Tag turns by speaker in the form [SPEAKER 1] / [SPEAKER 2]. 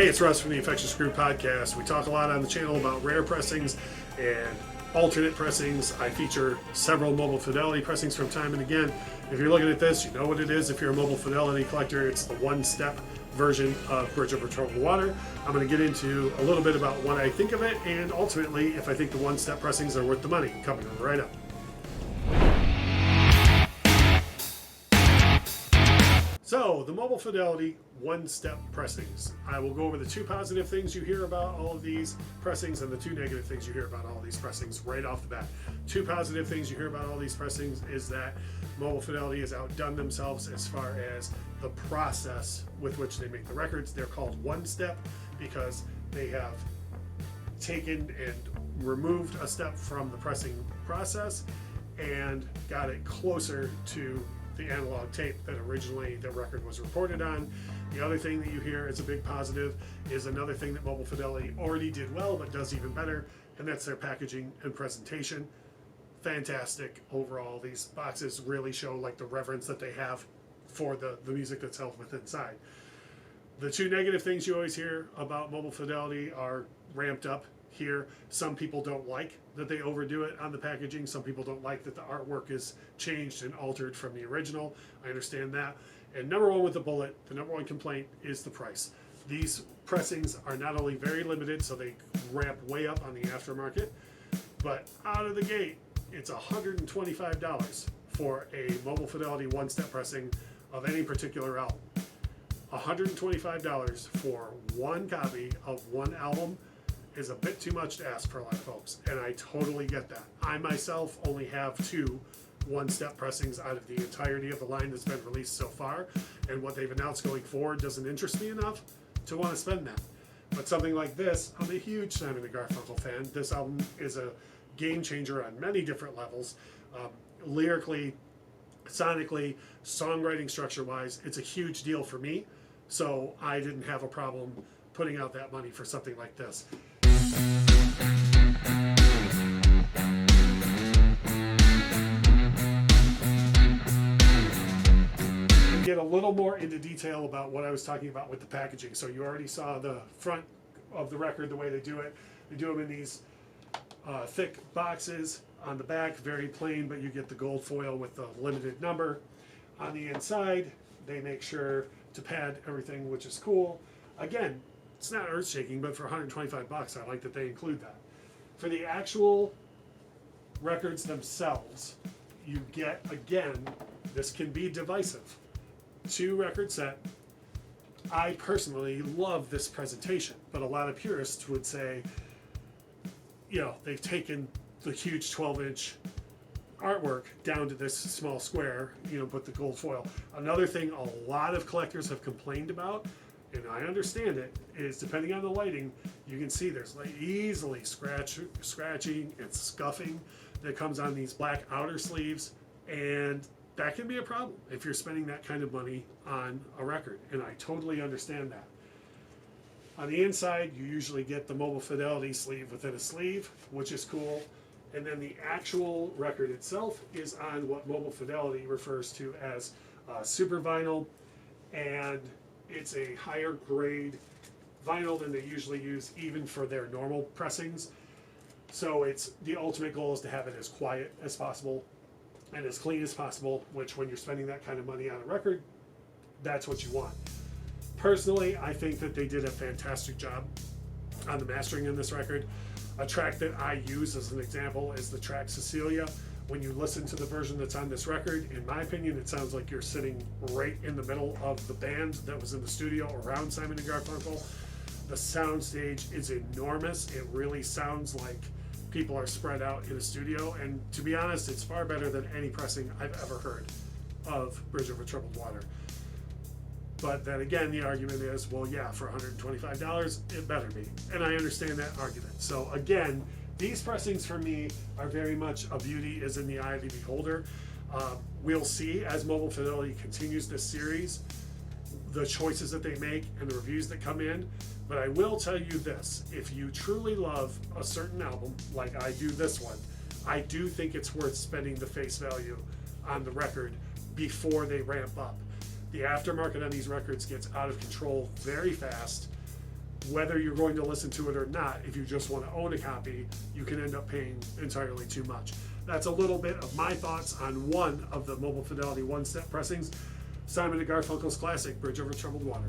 [SPEAKER 1] Hey, it's Russ from the Infectious Groove Podcast. We talk a lot on the channel about rare pressings and alternate pressings. I feature several Mobile Fidelity pressings from time and again. If you're looking at this, you know what it is. If you're a Mobile Fidelity collector, it's the one-step version of Bridge Over Troubled Water. I'm going to get into a little bit about what I think of it and ultimately if I think the one-step pressings are worth the money. Coming right up. So, the Mobile Fidelity one-step pressings. I will go over the two positive things you hear about all of these pressings and the two negative things you hear about all these pressings right off the bat. Two positive things you hear about all these pressings is that Mobile Fidelity has outdone themselves as far as the process with which they make the records. They're called one-step because they have taken and removed a step from the pressing process and got it closer to the analog tape that originally the record was recorded on. The other thing that you hear as a big positive is another thing that Mobile Fidelity already did well but does even better, and that's their packaging and presentation. Fantastic overall. These boxes really show like the reverence that they have for the music that's held within inside. The two negative things you always hear about Mobile Fidelity are ramped up here. Some people don't like that they overdo it on the packaging. Some people don't like that the artwork is changed and altered from the original. I understand that. And number one with the bullet, the number one complaint is the price. These pressings are not only very limited, so they ramp way up on the aftermarket, but out of the gate, it's $125 for a Mobile Fidelity one-step pressing of any particular album. $125 for one copy of one album is a bit too much to ask for a lot of folks, and I totally get that. I myself only have two one-step pressings out of the entirety of the line that's been released so far, and what they've announced going forward doesn't interest me enough to want to spend that. But something like this, I'm a huge Simon Garfunkel fan. This album is a game changer on many different levels. Lyrically, sonically, songwriting structure-wise, it's a huge deal for me, so I didn't have a problem putting out that money for something like this. Get a little more into detail about what I was talking about with the packaging. So you already saw the front of the record, the way they do it. They do them in these thick boxes. On the back, very plain, but you get the gold foil with the limited number. On the inside, they make sure to pad everything, which is cool. Again, it's not earth-shaking, but for $125, I like that they include that. For the actual records themselves, you get, again, this can be divisive. 2-record set. I personally love this presentation, but a lot of purists would say, you know, they've taken the huge 12-inch artwork down to this small square, you know, put the gold foil. Another thing a lot of collectors have complained about, and I understand it, is depending on the lighting, you can see there's like easily scratching and scuffing that comes on these black outer sleeves, and that can be a problem if you're spending that kind of money on a record, and I totally understand that. On the inside, you usually get the Mobile Fidelity sleeve within a sleeve, which is cool, and then the actual record itself is on what Mobile Fidelity refers to as super vinyl, and it's a higher grade vinyl than they usually use even for their normal pressings. So it's the ultimate goal is to have it as quiet as possible and as clean as possible, which when you're spending that kind of money on a record, that's what you want. Personally, I think that they did a fantastic job on the mastering in this record. A track that I use as an example is the track Cecilia. When you listen to the version that's on this record, in my opinion, it sounds like you're sitting right in the middle of the band that was in the studio around Simon and Garfunkel. The soundstage is enormous. It really sounds like people are spread out in a studio, and to be honest, it's far better than any pressing I've ever heard of Bridge Over Troubled Water. But then again, the argument is, well, yeah, for $125, it better be. And I understand that argument. So again, these pressings for me are very much a beauty is in the eye of the beholder. We'll see as Mobile Fidelity continues this series, the choices that they make and the reviews that come in. But I will tell you this, if you truly love a certain album, like I do this one, I do think it's worth spending the face value on the record before they ramp up. The aftermarket on these records gets out of control very fast. whether you're going to listen to it or not, if you just want to own a copy, you can end up paying entirely too much. That's a little bit of my thoughts on one of the Mobile Fidelity One Step pressings, Simon Garfunkel's classic, Bridge Over Troubled Water.